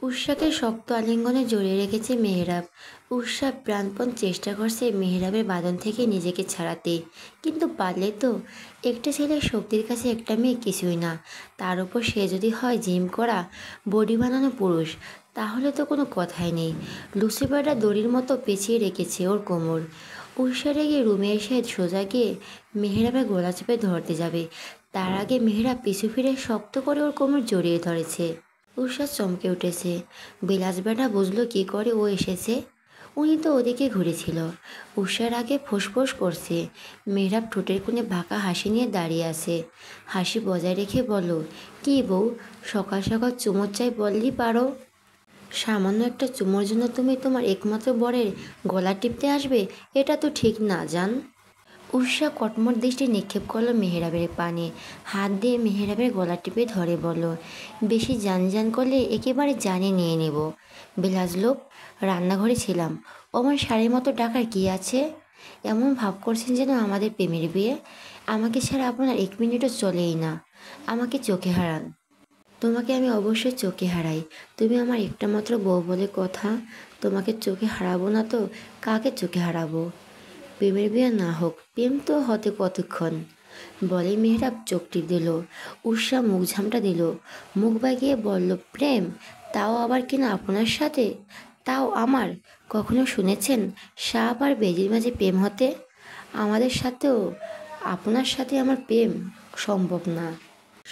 উষাকে শক্ত আলিঙ্গনে জড়িয়ে রেখেছে মেহরাব। উষা প্রাণপণ চেষ্টা করছে মেহরাবের বাঁধন থেকে নিজেকে ছাড়াতে, কিন্তু পারলে তো। একটা ছেলের শক্তির কাছে একটা মেয়ে কিছুই না। তার উপর সে যদি হয় জিম করা, বডি বানানো পুরুষ, তাহলে তো কোনো কথাই নেই। লুসিফারটা দড়ির মতো পেঁচিয়ে রেখেছে ওর কোমর। উষা রেগে রুমে এসে সোজা গিয়ে মেহরাবের গলা চেপে ধরতে যাবে, তার আগে মেহরাব পিছু ফিরে শক্ত করে ওর কোমর জড়িয়ে ধরেছে। উষা চমকে উঠেছে। বিলাস বেটা বুঝলো কি করে ও এসেছে। উনি তো ওদিকে ঘুরেছিল। উষার আগে ফোঁস করছে। মেহরাব ঠোঁটের কোণে বাঁকা হাসি নিয়ে দাঁড়িয়ে আছে। হাসি বজায় রেখে বলল, কি বউ, সকাল সকাল চুমোর চাই বললেই পারো। সামান্য একটা চুমোর জন্য তুমি তোমার একমাত্র বরের গলা টিপতে আসবে? এটা তো ঠিক না, জান। উষা কটমট দৃষ্টি নিক্ষেপ করলো মেহরাবের পানে। হাত দিয়ে মেহরাবের গলা টিপে ধরে বলল, বেশি জান করলে একেবারে জানে নিয়ে নেব। বিলাস লোক, রান্নাঘরে ছিলাম। অমন শাড়ির মতো ডাকার কি আছে? এমন ভাব করছেন যেন আমাদের প্রেমের বিয়ে। আমাকে ছাড়া আপনার এক মিনিটও চলেই না। আমাকে চোখে হারান। তোমাকে আমি অবশ্যই চোখে হারাই। তুমি আমার একটা মাত্র বউ বলে কথা। তোমাকে চোখে হারাবো না তো কাকে চোখে হারাবো? প্রেমের বিয়ে না হোক, প্রেম তো হতে কতক্ষণ। বলে মেহরাব চোখ টিপ দিল। উষা মুখ ঝামটা দিল, মুখ বাগিয়ে বলল, প্রেম? তাও আবার কিনা আপনার সাথে? তাও আমার? কখনো শুনেছেন সাপ আর বেজির মাঝে প্রেম হতে? আমাদের সাথেও আপনার সাথে আমার প্রেম সম্ভব না।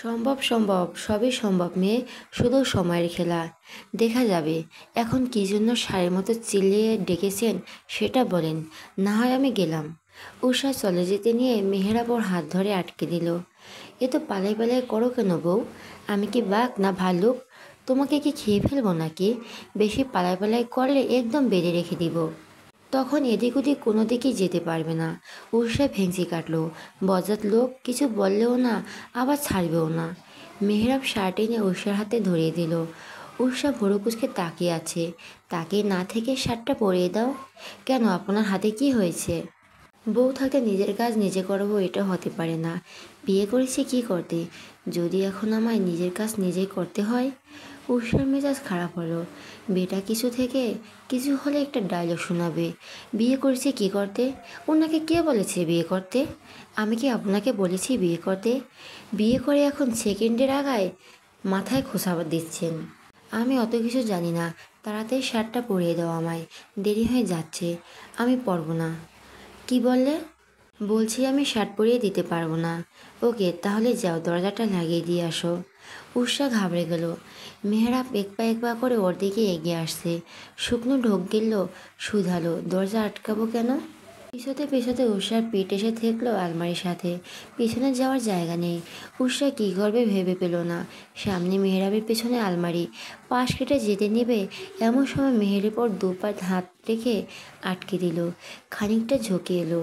সম্ভব, সবই সম্ভব মেয়ে, শুধু সময়ের খেলা। দেখা যাবে। এখন কী জন্য ষাঁড়ের মতো চিল্লিয়ে ডেকেছেন সেটা বলেন, না হয় আমি গেলাম। উষা চলে যেতে নিয়ে মেহরাব ওর হাত ধরে আটকে দিল। এ তো পালাই করো কেন বউ? আমি কি বাঘ না ভাল্লুক? তোমাকে কি খেয়ে ফেলবো নাকি? বেশি পালাই করলে একদম বেঁধে রেখে দিব। তখন এদিক ওদিক কোনো দিকেই যেতে পারবে না। উষা ভেঙচি কাটলো। বজ্জাত লোক, কিছু বললেও না, আবার ছাড়বেও না। মেহরাব শার্ট এনে উষার হাতে ধরিয়ে দিল। উষা ভোরু কুচকে তাকিয়ে আছে। তাকিয়ে না থেকে শার্টটা পরিয়ে দাও। কেন, আপনার হাতে কি হয়েছে? বউ থাকতে নিজের কাজ নিজে করবো, এটা হতে পারে না। বিয়ে করেছি কি করতে, যদি এখন আমায় নিজের কাজ নিজেই করতে হয়? উষার মেজাজ খারাপ হলো। বেটা কিছু থেকে কিছু হলে একটা ডায়লগ শোনাবে। বিয়ে করেছি কি করতে? ওনাকে কে বলেছে বিয়ে করতে? আমি কি আপনাকে বলেছি বিয়ে করতে? বিয়ে করে এখন সেকেন্ডের আগায় মাথায় খোঁচা দিচ্ছেন। আমি অত কিছু জানি না। তাড়াতাড়ি শার্টটা পরিয়ে দাও আমায়, দেরি হয়ে যাচ্ছে। আমি পরবো না। কি বললে? বলছি আমি শার্ট পরিয়ে দিতে পারবো না। ওকে, তাহলে যাও, দরজাটা লাগিয়ে দিয়ে আসো। উষা ঘাবড়ে গেল। মেহরাব এক পা করে ওর দিকে এগিয়ে আসছে। শুকনো ঢোক গেল, শুধালো, দরজা আটকাবো কেন? পিছতে উষার পিঠ এসে ঠেকলো আলমারির সাথে। পিছনে যাওয়ার জায়গা নেই। উষা কী করবে ভেবে পেল না। সামনে মেহরাবের পেছনে আলমারি। পাশ কেটে যেতে নেবে এমন সময় মেহেরের পর দুপাত হাত রেখে আটকে দিল। খানিকটা ঝুঁকে এলো।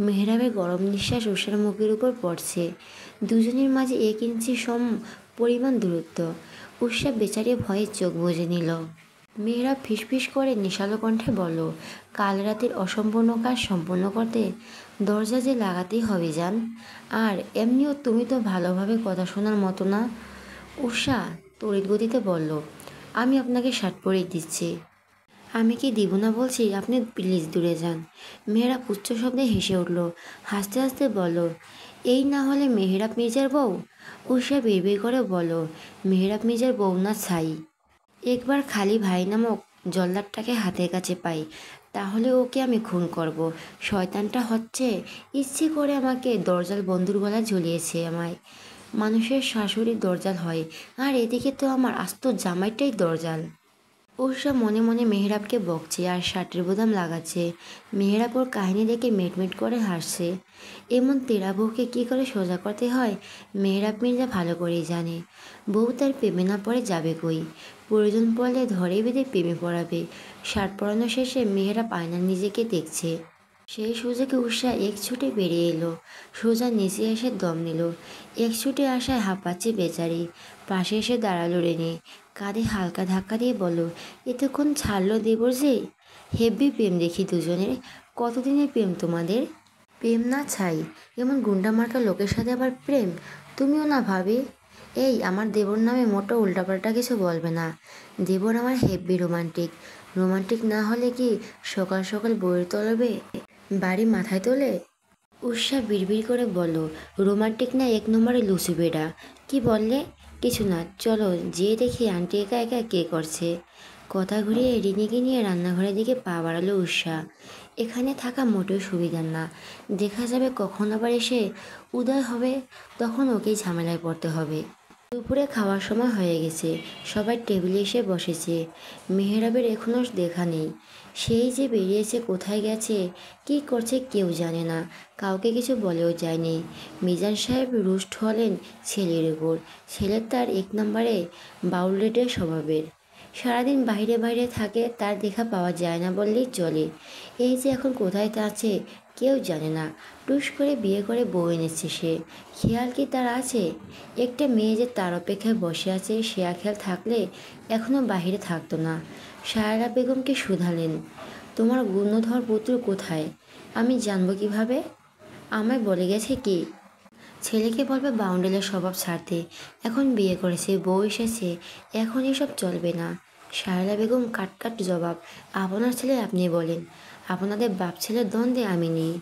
মেহরাবের গরম নিঃশ্বাস উষার মুখের উপর পড়ছে। দুজনের মাঝে 1 ইঞ্চি সম পরিমাণ দূরত্ব। উষা বেচারি ভয়ে চোখ বুজে নিল। মেহরাব ফিসফিস করে নেশালো কণ্ঠে বলল, কাল রাতের অসম্পূর্ণ কাজ সম্পূর্ণ করতে দরজা যে লাগাতেই হবে জান। আর এমনিও তুমি তো ভালোভাবে কথা শোনার মতো না। উষা তড়িৎ গতিতে বলল, আমি আপনাকে শার্ট পরিয়ে দিচ্ছি। আমি কি দিব না বলছি, আপনি প্লিজ দূরে যান। মেহরাব উচ্চ শব্দে হেসে উঠল। হাসতে হাসতে বলল, এই না হলে মেহরাব মির্জার বউ? উষা বিড়বিড় করে বলল, মেহরাব মির্জার বউ না ছাই। একবার খালি ভাই নামক জল্লাদটাকে হাতের কাছে পাই, তাহলে ওকে আমি খুন করব। শয়তানটা হচ্ছে ইচ্ছে করে আমাকে দরজাল বন্ধুর গলায় ঝুলিয়েছে আমায়। মানুষের শাশুড়ি দরজাল হয়, আর এদিকে তো আমার আস্ত জামাইটাই দরজাল। উষা মনে মনে মেহরাবকে বকছে আর শার্টের বোতাম লাগাচ্ছে। মেহরাব ওর কাহিনী দেখে মিটমিট করে হাসছে। এমন তেরা বউকে কী করে সোজা করতে হয় মেহরাব মির্জা ভালো করেই জানে। বউ তার প্রেমে না পড়ে যাবে কই? প্রয়োজন পড়লে ধরে বেঁধে প্রেমে পড়াবে। শার্ট পরানো শেষে মেহরাব আয়নায় নিজেকে দেখছে। সেই সুযোগে উষা এক ছুটে বেরিয়ে এলো। সোজা নিচে এসে দম নিল। এক ছুটে আসায় হাঁপাচ্ছে বেচারি। পাশে এসে দাঁড়ালো রেনে। কাঁধে হালকা ধাক্কা দিয়ে বলল, এতক্ষণ ছাড়লো দেবর যে? হেব্বি প্রেম দেখি দুজনের। কতদিনের প্রেম তোমাদের? প্রেম না ছাই, এমন গুন্ডা মার্কা লোকের সাথে আবার প্রেম? তুমিও না ভাবি? এই আমার দেবর নামে মোটো উল্টাপাল্টা কিছু বলবে না। দেবর আমার হেব্বি রোমান্টিক। রোমান্টিক না হলে কি সকাল সকাল বইয়ের তলবে বাড়ি মাথায় তোলে? উষা বিড়বিড় করে বলল, রোমান্টিক না এক নম্বরে লুচি বেডা। কি বললে? কিছু না, চলো যেয়ে দেখি আন্টি একা একা কে করছে। কথা ঘুরিয়ে রিনিকে নিয়ে রান্নাঘরের দিকে পা বাড়ালো উষা। এখানে থাকা মোটেও সুবিধার না। দেখা যাবে কখন আবার এসে উদয় হবে, তখন ওকেই ঝামেলায় পড়তে হবে। দুপুরে খাওয়ার সময় হয়ে গেছে, সবাই টেবিলে এসে বসেছে। মেহেরাবের এখনও দেখা নেই। সেই যে বেরিয়েছে, কোথায় গেছে, কি করছে কেউ জানে না, কাউকে কিছু বলেও যায়নি। মিজান সাহেব রুষ্ট হলেন ছেলের উপর। ছেলের তার এক নম্বরে বাউলরেটের স্বভাবের। সারাদিন বাইরে বাইরে থাকে, তার দেখা পাওয়া যায় না বললেই চলে। এই যে এখন কোথায় আছে কেউ জানে না। টুস করে বিয়ে করে বউ এনেছে সে, খেয়াল কি তার আছে? একটা মেয়ে যে তার অপেক্ষায় বসে আছে সে খেয়াল থাকলে এখনও বাহিরে থাকতো না। সায়রা বেগমকে শুধালেন, তোমার গুণধর পুত্র কোথায়? আমি জানবো কিভাবে? আমায় বলে গেছে কি? ছেলেকে বলবে বাউন্ডেলের স্বভাব ছাড়তে। এখন বিয়ে করেছে, বউ এসেছে, এখন এসব চলবে না। সায়রা বেগম কাট জবাব, আপনার ছেলে আপনি বলেন, আপনাদের বাপ ছেলের দ্বন্দ্বে আমি নেই।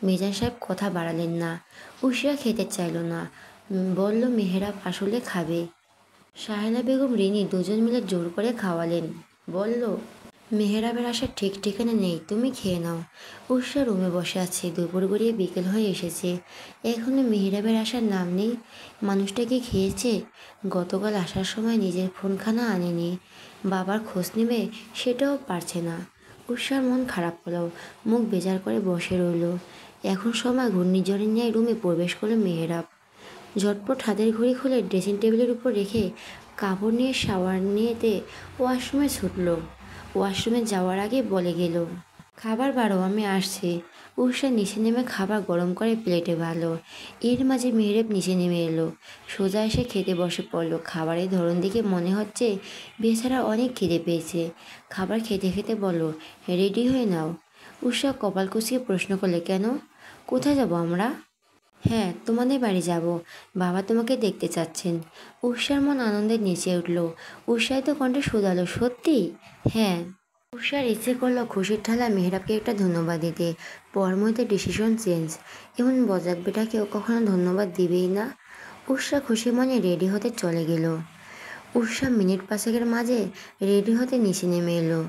মিজান সাহেব কথা বাড়ালেন না। উশিয়া খেতে চাইল না, বলল মেহেরাব আসলে খাবে। সাহেলা বেগম রিনি দুজন মিলে জোর করে খাওয়ালেন। বলল, মেহেরাবের আসার ঠিক ঠিকানা নেই, তুমি খেয়ে নাও। উষা রুমে বসে আছে, দুপুর গড়িয়ে বিকেল হয়ে এসেছে, এখনো মেহেরাবের আসার নাম নেই। মানুষটা কি খেয়েছে? গতকাল আসার সময় নিজের ফোনখানা আনেনি, বাবার খোঁজ নেবে সেটাও পারছে না। উষার মন খারাপ হলো, মুখ বেজার করে বসে রইল। এখন সময় ঘূর্ণিঝড়ের ন্যায় রুমে প্রবেশ করলো মেহেরাব। ঝটপট হাতের ঘড়ি খুলে ড্রেসিং টেবিলের উপর রেখে কাপড় নিয়ে শাওয়ার নিয়েতে ওয়াশরুমে ছুটল। ওয়াশরুমে যাওয়ার আগে বলে গেল, খাবার বাড়ো, আমি আসছি। উষা নিচে নেমে খাবার গরম করে প্লেটে ভালো। এর মাঝে মেহেরাব নিচে নেমে এলো, সোজা এসে খেতে বসে পড়লো। খাবারের ধরন দেখে মনে হচ্ছে বেচারা অনেক খিদে পেয়েছে। খাবার খেতে খেতে বলল, রেডি হয়ে নাও। উষা কপাল কুঁচিয়ে প্রশ্ন করলে, কেন? কোথায় যাব আমরা? হ্যাঁ, তোমাদের বাড়ি যাব, বাবা তোমাকে দেখতে চাচ্ছেন। উষার মন আনন্দে নেচে উঠল। উষায় তো কণ্ঠে শুধালো, সত্যি? হ্যাঁ। উষার ইচ্ছে করলো খুশির ঠালা মেহেরাবকে একটা ধন্যবাদ দিতে, পর মধ্যে ডিসিশন চেঞ্জ। এমন বজাক বেটাকেও কখনো ধন্যবাদ দিবেই না। উষা খুশি মনে রেডি হতে চলে গেল। উষা মিনিট পাঁচেকের মাঝে রেডি হতে নিচে নেমে এলো।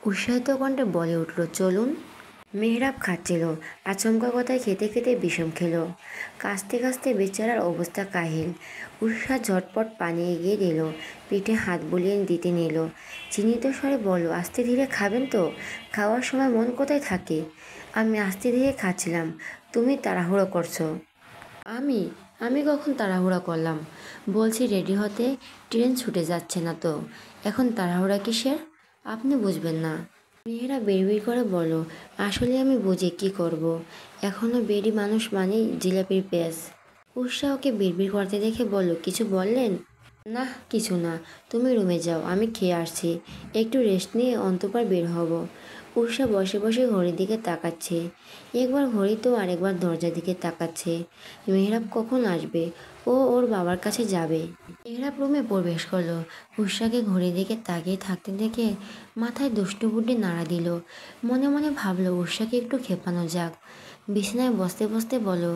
উষায়িত কণ্ঠে বলে উঠল, চলুন। মেহরাব খাচ্ছিল, আচমকা কথায় খেতে খেতে বিষম খেলো। কাশতে কাশতে বেচারার অবস্থা কাহিল। উষা ঝটপট পানি এগিয়ে দিল, পিঠে হাত বুলিয়ে দিতে নিল। চিন্তিত স্বরে বলল, আস্তে ধীরে খাবেন তো? খাওয়ার সময় মন কোথায় থাকে? আমি আস্তে ধীরে খাচ্ছিলাম, তুমি তাড়াহুড়ো করছো। আমি আমি কখন তাড়াহুড়া করলাম? বলছি রেডি হতে, ট্রেন ছুটে যাচ্ছে না তো, এখন তাড়াহুড়া কিসের? আপনি বুঝবেন না। মেয়েরা বিড়বিড় করে বলো, আসলে আমি বুঝি কি করব। এখনও বেডি মানুষ মানেই জিলাপির পেঁয়াজ। উষা ওকে বিড়বিড় করতে দেখে বলল, কিছু বললেন? না, কিছু না, তুমি রুমে যাও, আমি খেয়ে আসছি, একটু রেস্ট নিয়ে অন্তঃপর বের হব। উষা বসে বসে ঘড়ির দিকে তাকাচ্ছে, একবার ঘড়ি তো আরেকবার দরজার দিকে তাকাচ্ছে। মেহরাব কখন আসবে? ও ওর বাবার কাছে যাবে। মেহরাব রুমে প্রবেশ করলো, উষাকে ঘড়ির দিকে তাকিয়ে থাকতে দেখে মাথায় দুষ্টু বুদ্ধি নাড়া দিল। মনে মনে ভাবলো উষাকে একটু খেপানো যাক। বিছানায় বসতে বসতে বলো,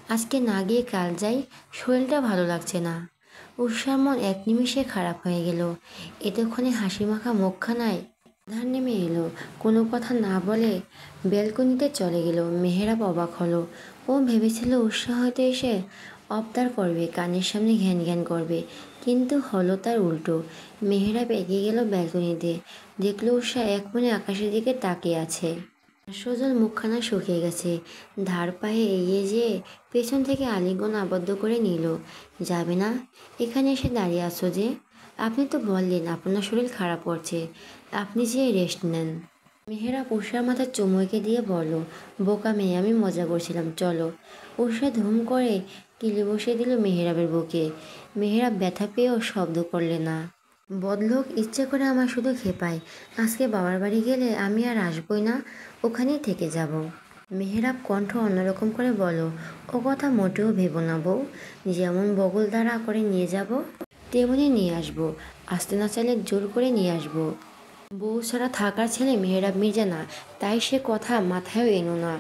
আজকে না গিয়ে কাল যাই, শরীরটা ভালো লাগছে না। উষার মন এক নিমিষে খারাপ হয়ে গেল। এতক্ষণে হাসি মাখা মুখখানায় ধার নেমে এলো। কোনো কথা না বলে ব্যালকনিতে চলে গেল। মেহেরাব অবাক হলো। ও ভেবেছিল উষা হয়তো এসে আবদার করবে, কানের সামনে ঘ্যান ঘ্যান করবে, কিন্তু হলো তার উল্টো। মেহেরাব এগিয়ে গেল ব্যালকনিতে, দেখলো উষা এক মনে আকাশের দিকে তাকিয়ে আছে। সজল মুখখানা শুকিয়ে গেছে। ধার পায়ে এগিয়ে যেয়ে পেছন থেকে আলিঙ্গন আবদ্ধ করে নিল। যাবে না? এখানে এসে দাঁড়িয়ে আছো যে? আপনি তো বললেন আপনার শরীর খারাপ করছে, আপনি যে রেস্ট নেন। মেহেরাব উষার মাথার চুমু এঁকে দিয়ে বলল, বোকা মেয়ে, আমি মজা করছিলাম, চলো। উষা ধুম করে কিলে বসিয়ে দিল মেহেরাবের বুকে। মেহেরাব ব্যথা পেয়েও শব্দ করলে না। বদলোক ইচ্ছে করে আমার শুধু খেপায়। আজকে বাবার বাড়ি গেলে আমি আর আসবই না, ওখানেই থেকে যাব। মেহেরাব কণ্ঠ অন্যরকম করে বলো, ও কথা মোটেও ভেবো না বউ। যেমন বগল দ্বারা করে নিয়ে যাব তেমনি নিয়ে আসবো। আসতে না চাইলে জোর করে নিয়ে আসবো। বউ ছাড়া থাকার ছেলে মেহেরাব মির্জা না, তাই সে কথা মাথায়ও এনো না।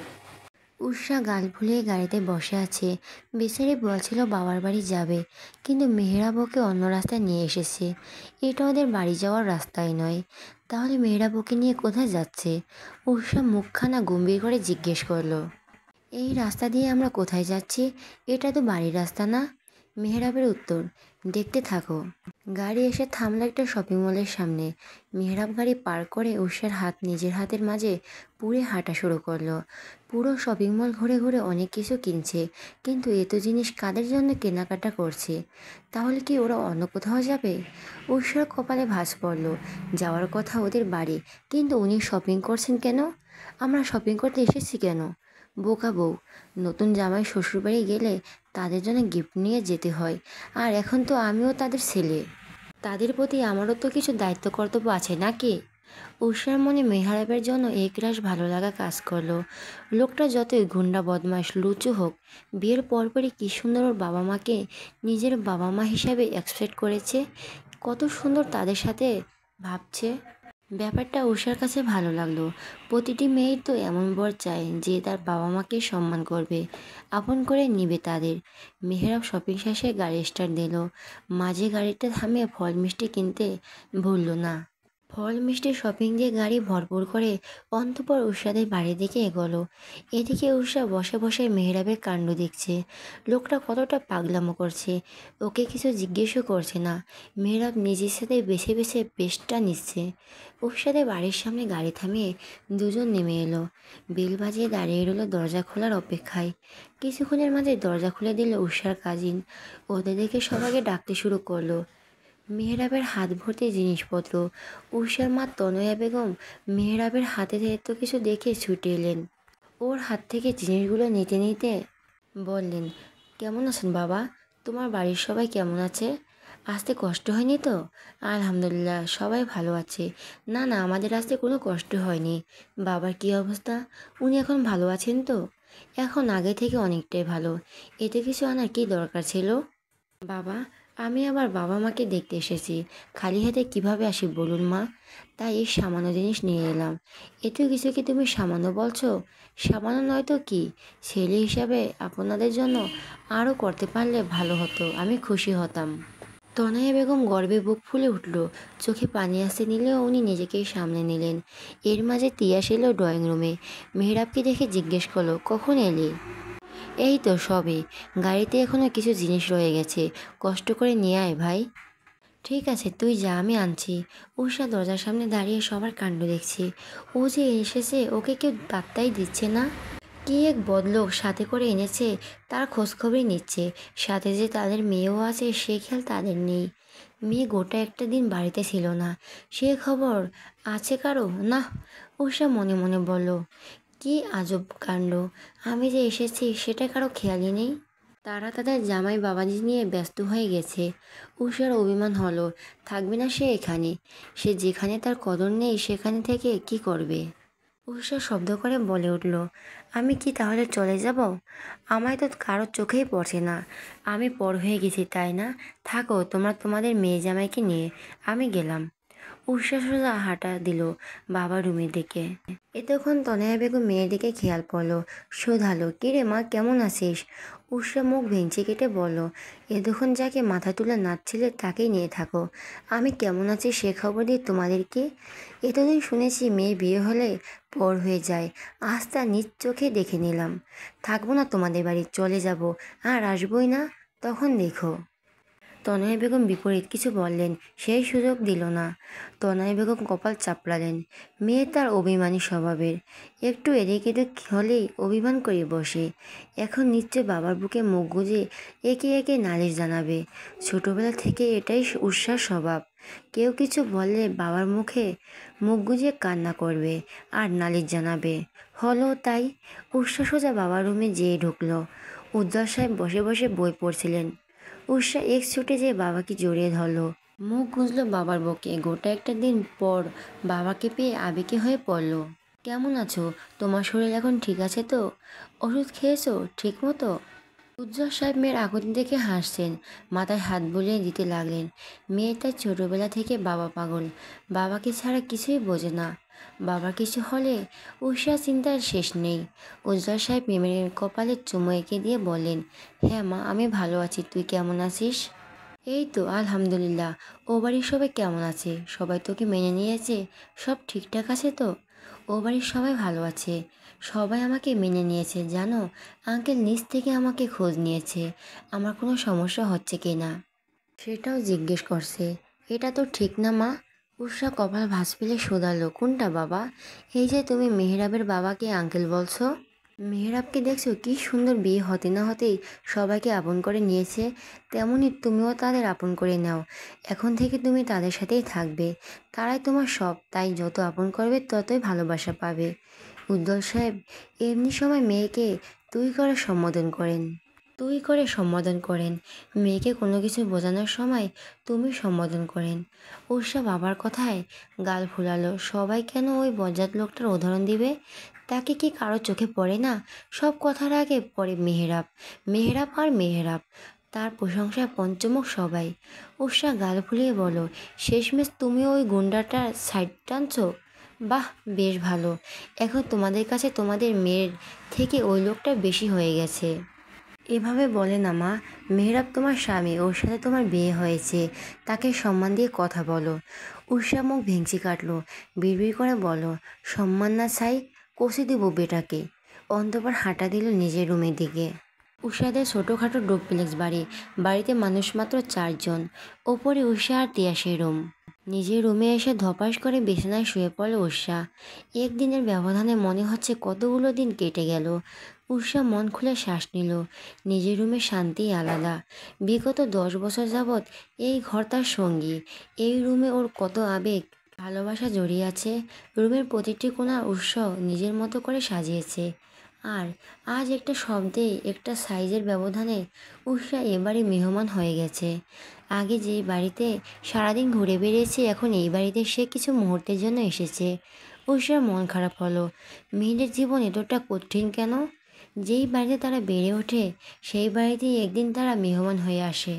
উষা গাল ফুলিয়ে গাড়িতে বসে আছে। বেচারি বলছিল বাবার বাড়ি যাবে, কিন্তু মেহেরাব ওকে অন্য রাস্তায় নিয়ে এসেছে। এটা ওদের বাড়ি যাওয়ার রাস্তাই নয়। তাহলে মেহেরাব ওকে নিয়ে কোথায় যাচ্ছে? উষা মুখখানা গম্ভীর করে জিজ্ঞেস করলো। এই রাস্তা দিয়ে আমরা কোথায় যাচ্ছি? এটা তো বাড়ির রাস্তা না। মেহেরাবের উত্তর, দেখতে থাকো। গাড়ি এসে থামলো একটা শপিং মলের সামনে। মেহেরাব গাড়ি পার করে উষার হাত নিজের হাতের মাঝে পুড়ে হাঁটা শুরু করলো। পুরো শপিং মল ঘুরে ঘুরে অনেক কিছু কিনছে, কিন্তু এত জিনিস কাদের জন্য কেনাকাটা করছে? তাহলে কি ওরা অন্য কোথাও যাবে? উষার কপালে ভাঁজ পড়লো। যাওয়ার কথা ওদের বাড়ি, কিন্তু উনি শপিং করছেন কেন? আমরা শপিং করতে এসেছি কেন? বোকা বউ। নতুন জামাই শ্বশুরবাড়ি গেলে তাদের জন্য গিফট নিয়ে যেতে হয়, আর এখন তো আমিও তাদের ছেলে। তাদের প্রতি আমারও তো কিছু দায়িত্ব কর্তব্য আছে নাকি? উষার মনে মেহেরাবের জন্য একরাশ ভালো লাগা কাজ করলো। লোকটা যতই গুন্ডা বদমাশ লুচু হোক, বিয়ের পরপরই কী সুন্দর ওর বাবা মাকে নিজের বাবা মা হিসাবে অ্যাকসেপ্ট করেছে। কত সুন্দর তাদের সাথে ভাবছে। ব্যাপারটা উষার কাছে ভালো লাগলো। প্রতিটি মেয়েই তো এমন বর চায় যে তার বাবা মাকে সম্মান করবে, আপন করে নিবে তাদের। মেহেরাব শপিং শেষে গাড়ি স্টার্ট দিল। মাঝে গাড়িটা থামিয়ে ফল মিষ্টি কিনতে ভুলল না। ফল মিষ্টি শপিং দিয়ে গাড়ি ভরপুর করে অন্তঃপর উষাদের বাড়ির দিকে এগোলো। এদিকে উষা বসে বসে মেহেরাবের কাণ্ড দেখছে। লোকটা কতটা পাগলামো করছে, ওকে কিছু জিজ্ঞেসও করছে না। মেহেরাব নিজের সাথে বেছে বেছে পেস্টটা নিচ্ছে। উষাদের বাড়ির সামনে গাড়ি থামিয়ে দুজন নেমে এলো। বেল বাজিয়ে দাঁড়িয়ে রইল দরজা খোলার অপেক্ষায়। কিছুক্ষণের মাঝে দরজা খুলে দিল উষার কাজিন। ওদের দেখে সবাইকে ডাকতে শুরু করলো। মেহেরাবের হাত ভর্তি জিনিসপত্র। উষার মা তনয়া বেগম মেহেরাবের হাতে এত কিছু দেখে ছুটে এলেন। ওর হাত থেকে জিনিসগুলো নিতে নিতে বললেন, কেমন আছেন বাবা? তোমার বাড়ির সবাই কেমন আছে? আসতে কষ্ট হয়নি তো? আলহামদুলিল্লাহ, সবাই ভালো আছে। না না, আমাদের আসতে কোনো কষ্ট হয়নি। বাবার কী অবস্থা? উনি এখন ভালো আছেন তো? এখন আগে থেকে অনেকটাই ভালো। এতে কিছু আনার কী দরকার ছিল? বাবা, আমি আবার বাবা মাকে দেখতে এসেছি। খালি হাতে কিভাবে আসি বলুন মা? তাই এই সামান্য জিনিস নিয়ে এলাম। এত কিছু কি তুমি সামান্য বলছো? সামান্য নয় তো কি? ছেলে হিসাবে আপনাদের জন্য আরও করতে পারলে ভালো হতো, আমি খুশি হতাম। তনয়া বেগম গর্বে বুক ফুলে উঠল। চোখে পানি আসতে নিলেও উনি নিজেকেই সামলে নিলেন। এর মাঝে তিয়াস এলো ড্রয়িং রুমে। মেহেরাবকে দেখে জিজ্ঞেস করলো, কখন এলি? এই তো সবে। গাড়িতে এখনো কিছু জিনিস রয়ে গেছে, কষ্ট করে নিয়ে আয় ভাই। ঠিক আছে, তুই যা, আমি আনছি। উষা দরজার সামনে দাঁড়িয়ে সবার কাণ্ড দেখছে। ও যে এসেছে ওকে কেউ পাত্তাই দিচ্ছে না। কি এক বদলোক সাথে করে এনেছে, তার খোঁজখবরই নিচ্ছে। সাথে যে তাদের মেয়েও আছে সে খেয়াল তাদের নেই। মেয়ে গোটা একটা দিন বাড়িতে ছিল না, সে খবর আছে কারো? না। উষা মনে মনে বলল, কি আজব কাণ্ড, আমি যে এসেছি সেটা কারো খেয়ালই নেই। তারা তাদের জামাই বাবাজি নিয়ে ব্যস্ত হয়ে গেছে। উষার অভিমান হলো, থাকবে না সে এখানে। সে যেখানে তার কদর নেই সেখানে থেকে কি করবে? উষা শব্দ করে বলে উঠল, আমি কি তাহলে চলে যাব? আমায় তো কারোর চোখেই পড়ছে না। আমি পর হয়ে গেছি তাই না? থাকো তোমরা তোমাদের মেয়ে জামাইকে নিয়ে, আমি গেলাম। উষা সোজা হাঁটা দিল বাবার রুমের দিকে। এতক্ষণ তনয়া বেগম মেয়ের দিকে খেয়াল পড়লো। শোধালো, কিরে মা, কেমন আছিস? উষা মুখ ভেঙচি কেটে বলল, এতক্ষণ যাকে মাথা তুলে নাচছিলে তাকেই নিয়ে থাকো। আমি কেমন আছি সে খবর দিয়ে তোমাদের কি? এতদিন শুনেছি মেয়ে বিয়ে হলে পর হয়ে যায়, আজ তা নিজ চোখে দেখে নিলাম। থাকবো না তোমাদের বাড়ি, চলে যাব। আর আসবই না, তখন দেখো। তনয়া বেগম বিপরীত কিছু বললেন, সেই সুযোগ দিল না। তনয়া বেগম কপাল চাপড়ালেন। মেয়ে তার অভিমানী স্বভাবের, একটু এদিক এদিক হলেই অভিমান করে বসে। এখন নিশ্চয় বাবার বুকে মুখ গুজে একে একে নালিশ জানাবে। ছোটবেলা থেকে এটাই উৎসার স্বভাব। কেউ কিছু বললে বাবার মুখে মুখ গুজে কান্না করবে আর নালিশ জানাবে। হলো তাই। উৎসা সোজা বাবার রুমে যেয়ে ঢুকলো। উজ্জ্বল সাহেব বসে বসে বই পড়ছিলেন। উষা এক ছুটে যেয়ে বাবাকে জড়িয়ে ধরলো, মুখ গুঁজলো বাবার বুকে। গোটা একটা দিন পর বাবাকে পেয়ে আবেগে হয়ে পড়ল। কেমন আছো? তোমার শরীর এখন ঠিক আছে তো? ওষুধ খেয়েছো ঠিক মতো? উজ্জ্বল সাহেব মেয়ের আকুতি দেখে হাসছেন, মাথায় হাত বুলিয়ে দিতে লাগলেন। মেয়েটা ছোটবেলা থেকে বাবা পাগল, বাবাকে ছাড়া কিছুই বোঝে না। বাবার কিছু হলে উষা চিন্তার শেষ নেই। উজ্জ্বল সাহেব মেয়ের কপালে চুমু এঁকে দিয়ে বললেন, হ্যাঁ মা, আমি ভালো আছি, তুই কেমন আছিস? এই তো আলহামদুলিল্লাহ। ও বাড়ির সবাই কেমন আছে? সবাই তোকে মেনে নিয়েছে? সব ঠিকঠাক আছে তো? ও বাড়ির সবাই ভালো আছে। সবাই আমাকে মেনে নিয়েছে জানো। আঙ্কেল নিজ থেকে আমাকে খোঁজ নিয়েছে, আমার কোনো সমস্যা হচ্ছে কি না সেটাও জিজ্ঞেস করছে। এটা তো ঠিক না মা। উষা কপাল ভাঁজ ফেলে শোধালো, কোনটা বাবা? এই যে তুমি মেহরাবের বাবাকে আঙ্কেল বলছো। মেহরাবকে দেখছো কি সুন্দর, বিয়ে হতে না হতেই সবাইকে আপন করে নিয়েছে। তেমনি তুমিও তাদের আপন করে নাও। এখন থেকে তুমি তাদের সাথেই থাকবে, তারাই তোমার সব। তাই যত আপন করবে ততই ভালোবাসা পাবে। উজ্জ্বল সাহেব এমনি সময় মেয়েকে তুই করে সম্বোধন করেন। তুই করে সম্বোধন করেন। মেয়েকে কোনো কিছু বোঝানোর সময় তুমি সম্বোধন করেন। উষা বাবার কথায় গাল ফুলালো। সবাই কেন ওই বজ্জাত লোকটার উদাহরণ দিবে? তাকে কি কারো চোখে পড়ে না? সব কথার আগে পড়ে মেহেরাব। মেহেরাব আর মেহেরাব, তার প্রশংসায় পঞ্চমুখ সবাই। উষা গাল ফুলিয়ে বলো, শেষমেশ তুমি ওই গুন্ডাটার সাইড টানছো? বাহ, বেশ ভালো। এখন তোমাদের কাছে তোমাদের মেয়ের থেকে ওই লোকটা বেশি হয়ে গেছে। এভাবে বলে না মা, মেহরাব তোমার স্বামী, ওর সাথে তোমার বিয়ে হয়েছে, তাকে সম্মান দিয়ে কথা বলো। উষা মুখ ভেঙচি কাটলো, বিড়বিড় করে বলো, সম্মান না চাই, কষে দিব বেটাকে। অন্তঃপর হাঁটা দিল নিজের রুমের দিকে। উষাদের ছোটোখাটো ডুপ্লেক্স বাড়ি, বাড়িতে মানুষ মাত্র 4 জন। ওপরে উষা আর তিয়াসের রুম। নিজের রুমে এসে ধপাস করে বিছানায় শুয়ে পড়ল উষা। একদিনের ব্যবধানে মনে হচ্ছে কতগুলো দিন কেটে গেল। উষা মন খুলে শ্বাস নিল। নিজের রুমে শান্তি আলাদা। বিগত 10 বছর যাবৎ এই ঘর তার সঙ্গী। এই রুমে ওর কত আবেগ, ভালোবাসা জড়িয়ে আছে। রুমের প্রতিটি কোণা উৎসব নিজের মতো করে সাজিয়েছে। আর আজ একটা শব্দে, একটা সাইজের ব্যবধানে উষা এবারে মেহমান হয়ে গেছে। আগে যে বাড়িতে সারাদিন ঘুরে বেরিয়েছে, এখন এই বাড়িতে সে কিছু মুহূর্তের জন্য এসেছে। উষার মন খারাপ হলো। মেয়েদের জীবন এতটা কঠিন কেন? যেই বাড়িতে তারা বেড়ে ওঠে সেই বাড়িতেই একদিন তারা মেহমান হয়ে আসে।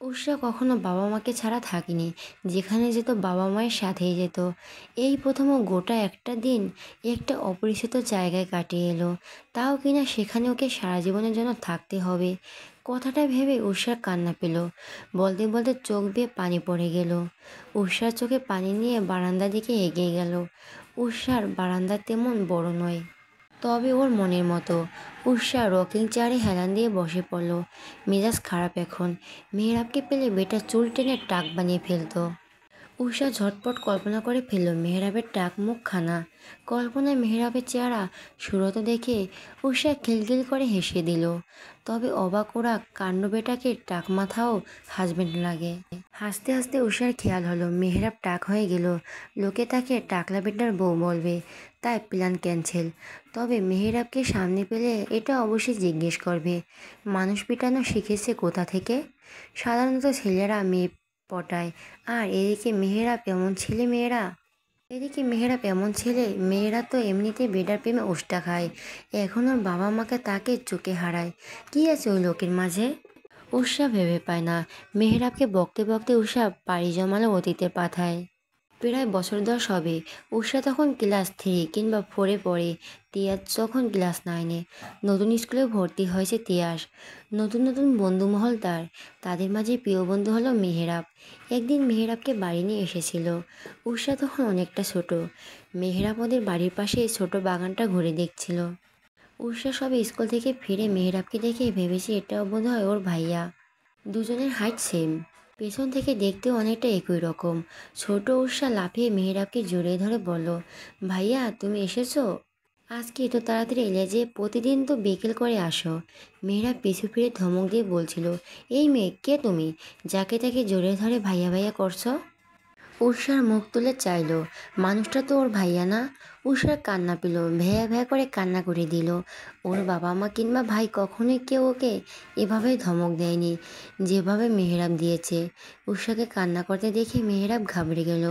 উষা কখনো বাবা মাকে ছাড়া থাকেনি। যেখানে যেত বাবা মায়ের সাথেই যেত। এই প্রথম ও গোটা একটা দিন একটা অপরিচিত জায়গায় কাটিয়ে এলো, তাও কিনা সেখানে ওকে সারা জীবনের জন্য থাকতে হবে। কথাটা ভেবে উষার কান্না পেল। বলতে বলতে চোখ বেয়ে পানি পড়ে গেল। উষার চোখে পানি নিয়ে বারান্দার দিকে এগিয়ে গেল। উষার বারান্দা তেমন বড় নয়, তবে ওর মনের মতো। উষা রকিং চেয়ারে হেলান দিয়ে বসে পড়ল। মেজাজ খারাপ এখন। মেহেরাবকে পেলে বেটা চুল টেনে টাক বানিয়ে ফেলতো। উষা ঝটপট কল্পনা করে ফেলল মেহরাবের টাক মুখখানা। কল্পনায় মেহরাবের চেহারা সুরত দেখে উষা খিলখিল করে হেসে দিল। তবে অবাক ওরা কাণ্ড, বেটাকে টাক মাথাও হাজবেন্ড লাগে। হাসতে হাসতে উষার খেয়াল হলো মেহরাব টাক হয়ে গেল, লোকে তাকে টাকলা বেটার বউ বলবে, তাই প্ল্যান ক্যান্সেল। তবে মেহরাবকে সামনে পেলে এটা অবশ্যই জিজ্ঞেস করবে, মানুষ পিটানো শিখেছে কোথা থেকে? সাধারণত ছেলেরা মেয়ে পটায়, আর এদিকে মেহেরাব এমন ছেলে, মেয়েরা তো এমনিতে বেডার প্রেমে উষ্টা খায়, এখন ওর বাবা মাকে তাকে চোখে হারায়। কি আছে ওই লোকের মাঝে? উষা ভেবে পায় না। মেহেরাবকে বকতে বকতে উষা পাড়ি জমালো অতীতের পাথায়। প্রায় বছর 10 হবে। উষা তখন ক্লাস 3 কিংবা 4-এ পড়ে, তিয়াস তখন ক্লাস 9-এ। নতুন স্কুলে ভর্তি হয়েছে তিয়াস। নতুন নতুন বন্ধুমহল তার। তাদের মাঝে প্রিয় বন্ধু হলো মেহেরাব। একদিন মেহেরাবকে বাড়ি নিয়ে এসেছিল। উষা তখন অনেকটা ছোট। মেহেরাব ওদের বাড়ির পাশে ছোট বাগানটা ঘুরে দেখছিল। উষা সবে স্কুল থেকে ফিরে মেহেরাবকে দেখে ভেবেছে এটাও বোধহয় ওর ভাইয়া। দুজনের হাইট সেম, পেছন থেকে দেখতেও অনেকটা একই রকম। ছোট উষা লাফিয়ে মেহেরাবকে জড়িয়ে ধরে বলল, ভাইয়া তুমি এসেছো? আজকে এত তাড়াতাড়ি এলে যে? প্রতিদিন তো বিকেল করে আসো। মেহেরাব পিছু ফিরে ধমক দিয়ে বলছিল, এই মেয়ে কে তুমি, যাকে তাকে জড়িয়ে ধরে ভাইয়া ভাইয়া করছো? উষার মুখ তুলে চাইল, মানুষটা তো ওর ভাইয়া না। উষার কান্না পেল, ভ্যা ভ্যা করে কান্না করে দিল। ওর বাবা মা কিংবা ভাই কখনোই কেউ ওকে এভাবে ধমক দেয়নি যেভাবে মেহেরাব দিয়েছে। উষাকে কান্না করতে দেখে মেহেরাব ঘাবড়ে গেল,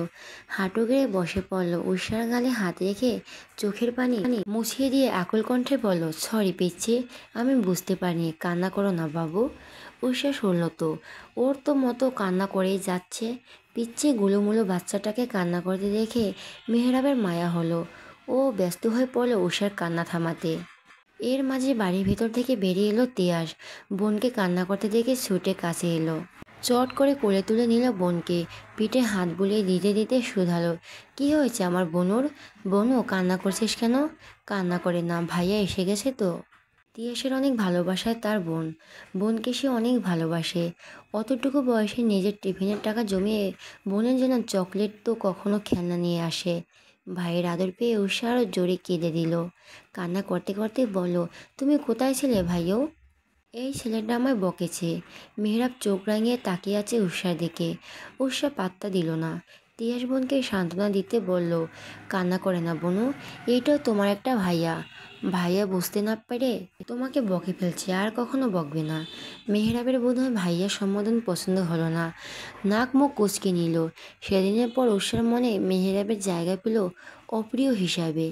হাঁটু গেড়ে বসে পড়ল। উষার গালে হাত রেখে চোখের পানি মুছিয়ে দিয়ে আকুল কণ্ঠে বলল, সরি পিচ্ছি, আমি বুঝতে পারিনি, কান্না করো না বাবু। উষা শুনল তো, ওর তো মতো কান্না করেই যাচ্ছে। পিচ্ছি গুলোমুলো বাচ্চাটাকে কান্না করতে দেখে মেহেরাবের মায়া হলো। ও ব্যস্ত হয়ে পড়ল উষার কান্না থামাতে। এর মাঝে বাড়ির ভেতর থেকে বেরিয়ে এলো তিয়াস। বোনকে কান্না করতে দেখে ছুটে কাছে এলো, চট করে কোলে তুলে নিল বোনকে, পিঠে হাত বুলিয়ে দিতে দিতে শুধালো, কি হয়েছে আমার বনুর? বনু, কান্না করছিস কেন? কান্না করে না, ভাইয়া এসে গেছে তো। তিয়াসের অনেক ভালোবাসায় তার বোন, বোনকে সে অনেক ভালোবাসে। অতটুকু বয়সে নিজের টিফিনের টাকা জমিয়ে বোনের জন্য চকলেট তো কখনো খেলনা নিয়ে আসে। ভাইয়ের আদর পেয়ে উষা আরও জোরে কেঁদে দিল। কান্না করতে করতে বলল, তুমি কোথায় ছিলে ভাইও? এই ছেলেটা আমায় বকেছে। মেহেরাব চোখ রাঙিয়ে তাকিয়ে আছে উষার দিকে। উষা পাত্তা দিল না। তিয়াস বোনকে সান্ত্বনা দিতে বলল, কান্না করে না বনু, এইটাও তোমার একটা ভাইয়া। ভাইয়া বুঝতে না পেরে তোমাকে বকে ফেলছে, আর কখনো বকবে না। মেহেরাবের বোধহয় ভাইয়া সম্বোধন পছন্দ হলো না, নাক মুখ কুঁচকে নিল। সেদিনের পর উষার মনে মেহেরাবের জায়গা পেল অপ্রিয় হিসাবে।